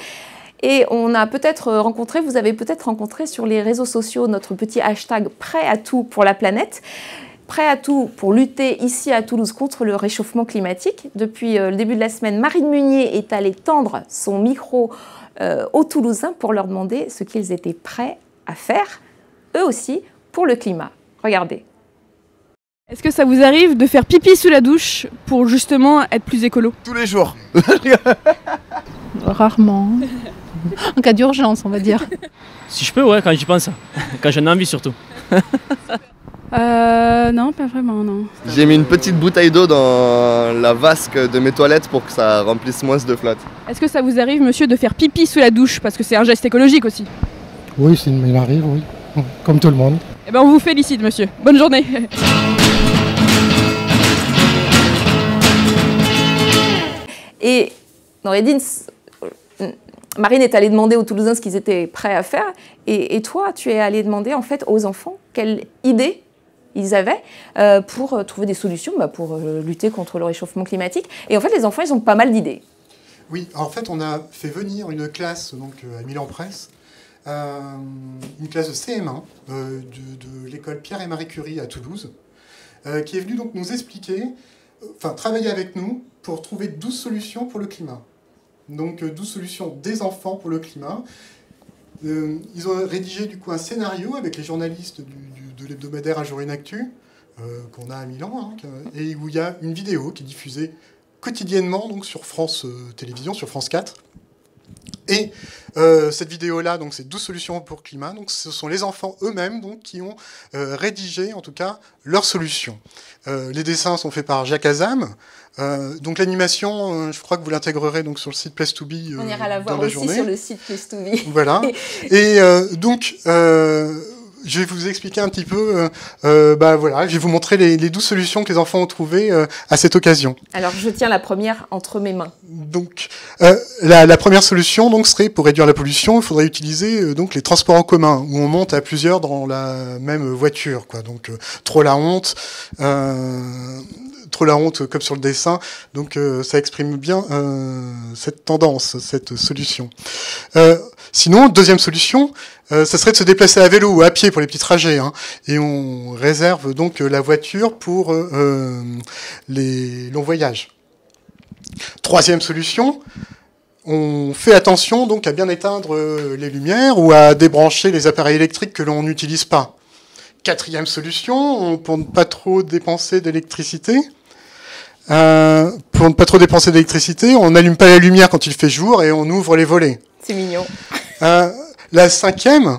Et on a peut-être rencontré, vous avez peut-être rencontré sur les réseaux sociaux notre petit hashtag « Prêt à tout pour la planète ». Prêt à tout pour lutter ici à Toulouse contre le réchauffement climatique. Depuis le début de la semaine, Marine Munier est allée tendre son micro aux Toulousains pour leur demander ce qu'ils étaient prêts à faire, eux aussi, pour le climat. Regardez. Est-ce que ça vous arrive de faire pipi sous la douche pour justement être plus écolo? Tous les jours. Rarement. En cas d'urgence, on va dire. Si je peux, ouais, quand j'y pense. Quand j'en ai envie surtout. Non, pas vraiment, non. J'ai mis une petite bouteille d'eau dans la vasque de mes toilettes pour que ça remplisse moins de flotte. Est-ce que ça vous arrive, monsieur, de faire pipi sous la douche? Parce que c'est un geste écologique aussi. Oui, il m'arrive, oui. Comme tout le monde. Eh ben, on vous félicite, monsieur. Bonne journée. Et Noureddine, Marine est allée demander aux Toulousains ce qu'ils étaient prêts à faire. Et toi, tu es allée demander en fait aux enfants quelle idée ils avaient pour trouver des solutions pour lutter contre le réchauffement climatique. Et en fait, les enfants, ils ont pas mal d'idées. Oui, en fait, on a fait venir une classe donc, à Milan-Presse, une classe de CM1 de l'école Pierre et Marie Curie à Toulouse, qui est venue donc nous expliquer, travailler avec nous pour trouver 12 solutions pour le climat. Donc 12 solutions des enfants pour le climat. Ils ont rédigé du coup un scénario avec les journalistes de l'hebdomadaire Un jour une actu, qu'on a à Milan, et où il y a une vidéo qui est diffusée quotidiennement donc, sur France Télévisions, sur France 4. Et cette vidéo-là, donc c'est 12 solutions pour le climat. Donc, ce sont les enfants eux-mêmes donc, qui ont rédigé, en tout cas, leurs solutions. Les dessins sont faits par Jacques Azam. Donc l'animation, je crois que vous l'intégrerez donc sur le site Place2Be. On ira la voir aussi journée. Sur le site Place2Be. Voilà. Et donc, je vais vous expliquer un petit peu. Voilà, je vais vous montrer les 12 solutions que les enfants ont trouvées à cette occasion. Alors, je tiens la première entre mes mains. Donc, la première solution donc serait pour réduire la pollution, il faudrait utiliser donc les transports en commun où on monte à plusieurs dans la même voiture, quoi. Donc, trop la honte. Trop la honte comme sur le dessin, donc ça exprime bien cette tendance, cette solution. Sinon, deuxième solution, ça serait de se déplacer à vélo ou à pied pour les petits trajets, et on réserve donc la voiture pour les longs voyages. Troisième solution, on fait attention donc à bien éteindre les lumières ou à débrancher les appareils électriques que l'on n'utilise pas. 4e solution, pour ne pas trop dépenser d'électricité. On n'allume pas la lumière quand il fait jour et on ouvre les volets. C'est mignon. La 5e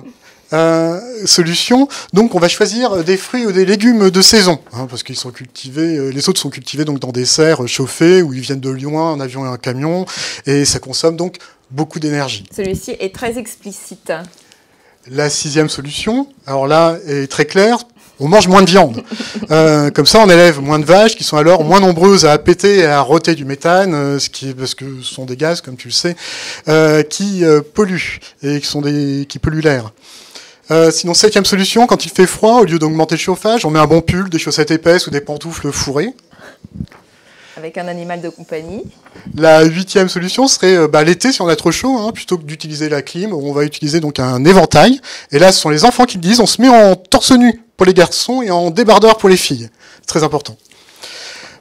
solution, donc on va choisir des fruits ou des légumes de saison, parce qu'ils sont cultivés, les autres sont cultivés donc dans des serres chauffées où ils viennent de loin en avion et en camion, et ça consomme donc beaucoup d'énergie. Celui-ci est très explicite. La 6e solution, alors là, est très claire. On mange moins de viande. Comme ça, on élève moins de vaches qui sont alors moins nombreuses à péter et à roter du méthane, parce que ce sont des gaz, comme tu le sais, qui polluent et qui polluent l'air. Sinon, 7e solution, quand il fait froid, au lieu d'augmenter le chauffage, on met un bon pull, des chaussettes épaisses ou des pantoufles fourrées. Avec un animal de compagnie. La 8e solution serait l'été, si on a trop chaud, plutôt que d'utiliser la clim, on va utiliser donc un éventail. Et là, ce sont les enfants qui le disent, on se met en torse nu pour les garçons et en débardeur pour les filles. C'est très important.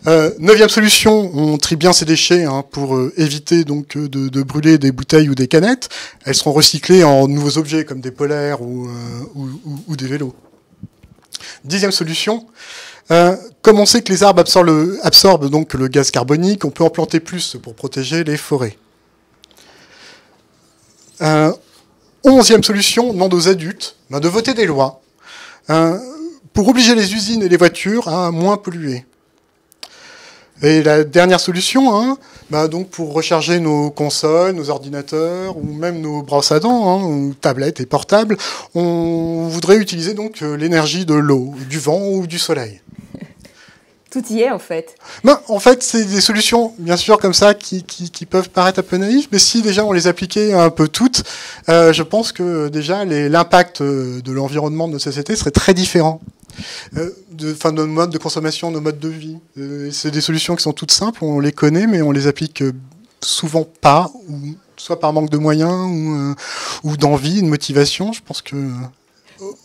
9e solution, on trie bien ces déchets pour éviter donc de brûler des bouteilles ou des canettes. Elles seront recyclées en nouveaux objets comme des polaires ou des vélos. 10e solution, comme on sait que les arbres absorbent donc le gaz carbonique, on peut en planter plus pour protéger les forêts. 11e solution, demande aux adultes de voter des lois pour obliger les usines et les voitures à moins polluer. Et la dernière solution, donc pour recharger nos consoles, nos ordinateurs ou même nos brosses à dents, ou tablettes et portables, on voudrait utiliser donc l'énergie de l'eau, du vent ou du soleil. Tout y est en fait. En fait, c'est des solutions, bien sûr, comme ça, qui peuvent paraître un peu naïves, mais si déjà on les appliquait un peu toutes, je pense que déjà l'impact de l'environnement de notre société serait très différent. De nos modes de consommation, nos modes de vie. C'est des solutions qui sont toutes simples, on les connaît, mais on les applique souvent pas, ou soit par manque de moyens, ou d'envie, de motivation. Je pense que...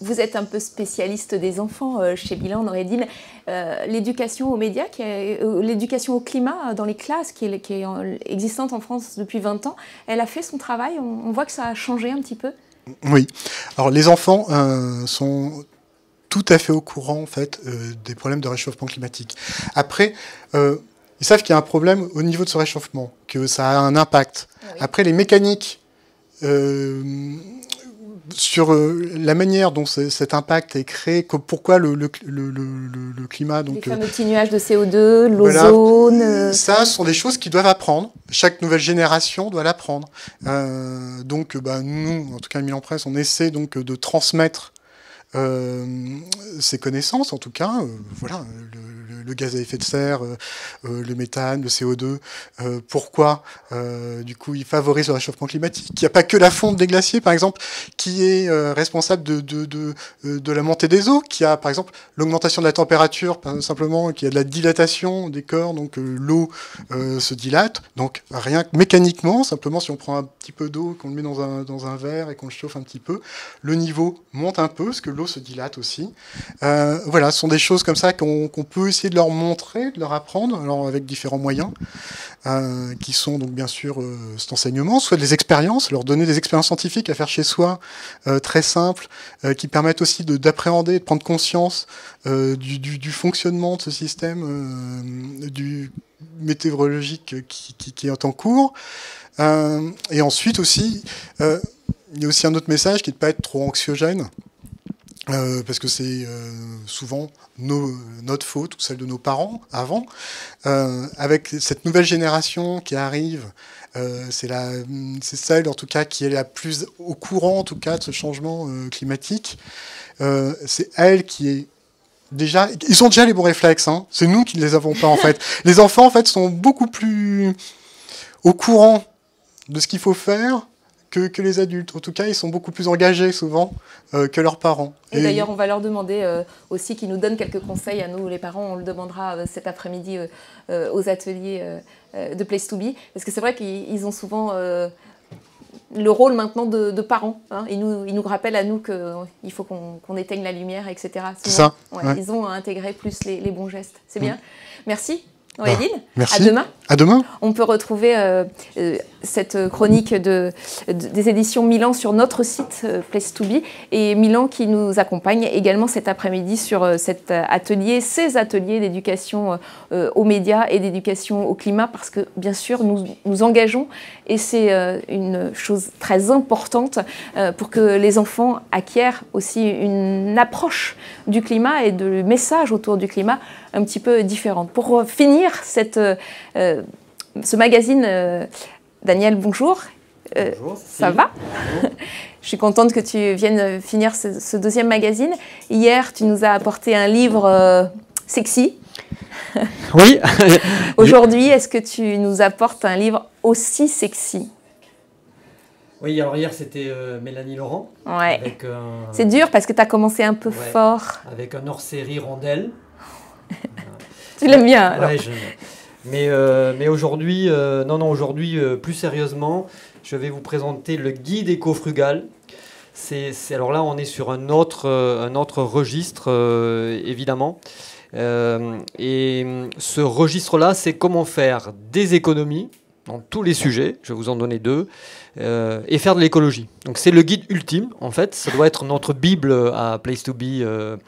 Vous êtes un peu spécialiste des enfants chez Bilan, on aurait dit, mais l'éducation aux médias, l'éducation au climat dans les classes, qui est existante en France depuis 20 ans, elle a fait son travail, on voit que ça a changé un petit peu. Oui, alors les enfants sont tout à fait au courant en fait, des problèmes de réchauffement climatique. Après, ils savent qu'il y a un problème au niveau de ce réchauffement, que ça a un impact. Oui. Après, les mécaniques... sur la manière dont cet impact est créé, pourquoi le climat... Donc, les fameux petits nuages de CO2, l'ozone... Voilà. Ça, ce sont des choses qu'ils doivent apprendre. Chaque nouvelle génération doit l'apprendre. Donc, nous, en tout cas, à Milan Presse, on essaie donc de transmettre ces connaissances, en tout cas. Voilà, le gaz à effet de serre, le méthane, le CO2, pourquoi du coup il favorise le réchauffement climatique. Il n'y a pas que la fonte des glaciers, par exemple, qui est responsable de la montée des eaux, qui a par exemple l'augmentation de la température, simplement, qui a de la dilatation des corps, donc l'eau se dilate. Donc rien que mécaniquement, simplement si on prend un petit peu d'eau, qu'on le met dans un verre et qu'on le chauffe un petit peu, le niveau monte un peu, parce que l'eau se dilate aussi. Voilà, ce sont des choses comme ça qu'on peut essayer de leur montrer, de leur apprendre, alors avec différents moyens, qui sont donc bien sûr cet enseignement, soit des expériences, leur donner des expériences scientifiques à faire chez soi, très simples, qui permettent aussi d'appréhender, de prendre conscience du fonctionnement de ce système, du météorologique qui est en cours. Et ensuite aussi, il y a aussi un autre message qui est de ne pas être trop anxiogène. Parce que c'est souvent notre faute ou celle de nos parents avant. Avec cette nouvelle génération qui arrive, c'est celle en tout cas qui est la plus au courant en tout cas de ce changement climatique. C'est elle qui est déjà... Ils ont déjà les bons réflexes, c'est nous qui ne les avons pas en fait. Les enfants en fait sont beaucoup plus au courant de ce qu'il faut faire que les adultes. En tout cas, ils sont beaucoup plus engagés souvent que leurs parents. Et d'ailleurs, on va leur demander aussi qu'ils nous donnent quelques conseils à nous, les parents. On le demandera cet après-midi aux ateliers de Place to Be. Parce que c'est vrai qu'ils ont souvent le rôle maintenant de parents. Ils nous rappellent à nous qu'il faut qu'on éteigne la lumière, etc. C'est ça. Ouais. Ils ont intégré plus les bons gestes. C'est bien. Merci. Noéline, merci. À demain. À demain. On peut retrouver cette chronique des éditions Milan sur notre site Place to Be, et Milan qui nous accompagne également cet après-midi sur ces ateliers d'éducation aux médias et d'éducation au climat, parce que bien sûr nous engageons, et c'est une chose très importante pour que les enfants acquièrent aussi une approche du climat et de messages autour du climat un petit peu différente. Pour finir ce magazine, Daniel, bonjour. Bonjour. Ça va? Je suis contente que tu viennes finir ce deuxième magazine. Hier, tu nous as apporté un livre sexy. Oui. Aujourd'hui, est-ce que tu nous apportes un livre aussi sexy? Oui, alors hier, c'était Mélanie Laurent. Ouais. C'est dur parce que tu as commencé un peu fort. Avec un hors-série rondelle. Tu l'aimes bien alors. Ouais, mais aujourd'hui, aujourd'hui, plus sérieusement, je vais vous présenter le guide éco-frugal. Alors là, on est sur un autre registre, évidemment. Et ce registre-là, c'est comment faire des économies dans tous les sujets, je vais vous en donner 2, et faire de l'écologie. Donc c'est le guide ultime, en fait. Ça doit être notre Bible à Place to Be.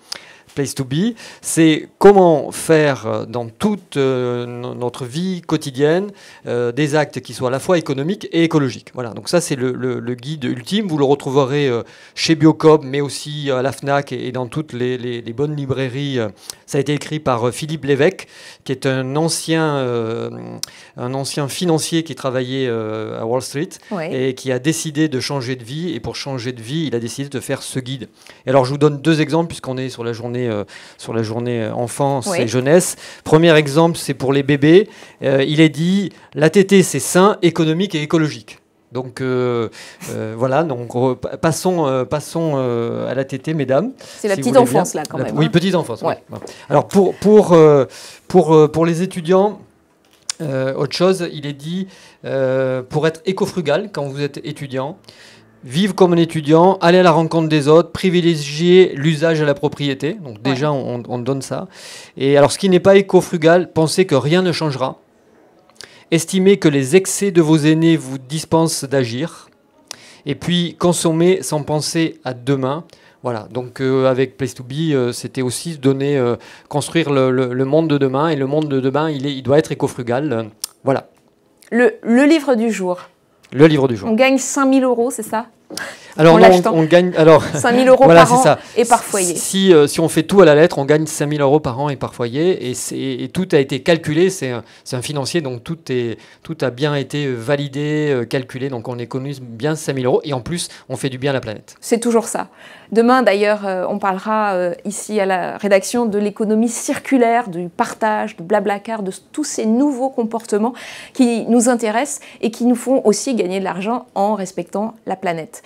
Place to Be, c'est comment faire dans toute notre vie quotidienne des actes qui soient à la fois économiques et écologiques. Voilà, donc ça c'est le guide ultime. Vous le retrouverez chez Biocoop, mais aussi à la FNAC et dans toutes les bonnes librairies. Ça a été écrit par Philippe Lévesque, qui est un ancien financier qui travaillait à Wall Street, et qui a décidé de changer de vie. Et pour changer de vie, il a décidé de faire ce guide. Et alors je vous donne 2 exemples puisqu'on est sur la journée enfance et jeunesse. Premier exemple, c'est pour les bébés. Il est dit, la tétée, c'est sain, économique et écologique. Donc voilà, donc passons à la tétée, mesdames. C'est la petite enfance là quand même. Oui, petite enfance. Ouais. Ouais. Alors pour les étudiants, autre chose, il est dit, pour être éco-frugal quand vous êtes étudiant, vivre comme un étudiant, aller à la rencontre des autres, privilégier l'usage et la propriété. Donc déjà, on donne ça. Et alors, ce qui n'est pas éco-frugal, pensez que rien ne changera. Estimez que les excès de vos aînés vous dispensent d'agir. Et puis, consommez sans penser à demain. Voilà, donc avec Place to Be, c'était aussi construire le monde de demain. Et le monde de demain, il doit être éco-frugal. Voilà. Le livre du jour. Le livre du jour. On gagne 5 000 €, c'est ça? Alors, on gagne 5 000 € voilà, par an et par foyer. Si on fait tout à la lettre, on gagne 5 000 € par an et par foyer. Et tout a été calculé. C'est un financier, donc tout a bien été validé, calculé. Donc on économise bien 5 000 €. Et en plus, on fait du bien à la planète. C'est toujours ça. Demain, d'ailleurs, on parlera ici à la rédaction de l'économie circulaire, du partage, de Blablacar, de tous ces nouveaux comportements qui nous intéressent et qui nous font aussi gagner de l'argent en respectant la planète.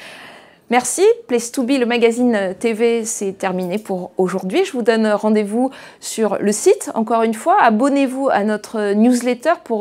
Merci. Place to Be, le magazine TV, c'est terminé pour aujourd'hui. Je vous donne rendez-vous sur le site. Encore une fois, abonnez-vous à notre newsletter pour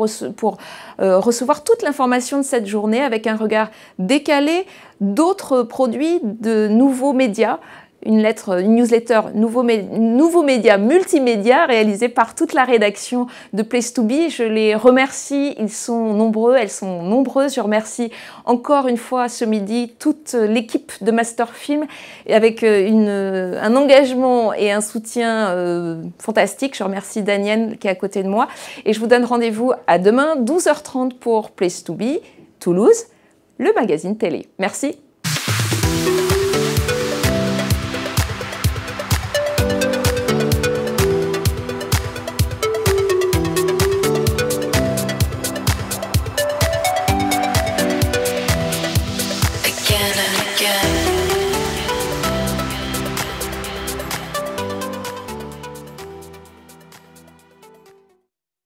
recevoir toute l'information de cette journée avec un regard décalé d'autres produits de nouveaux médias. Une newsletter nouveaux médias multimédia réalisée par toute la rédaction de Place to Be. Je les remercie, ils sont nombreux, elles sont nombreuses. Je remercie encore une fois ce midi toute l'équipe de Masterfilm avec un engagement et un soutien fantastique. Je remercie Daniel qui est à côté de moi et je vous donne rendez-vous à demain 12h30 pour Place to Be, Toulouse, le magazine télé. Merci.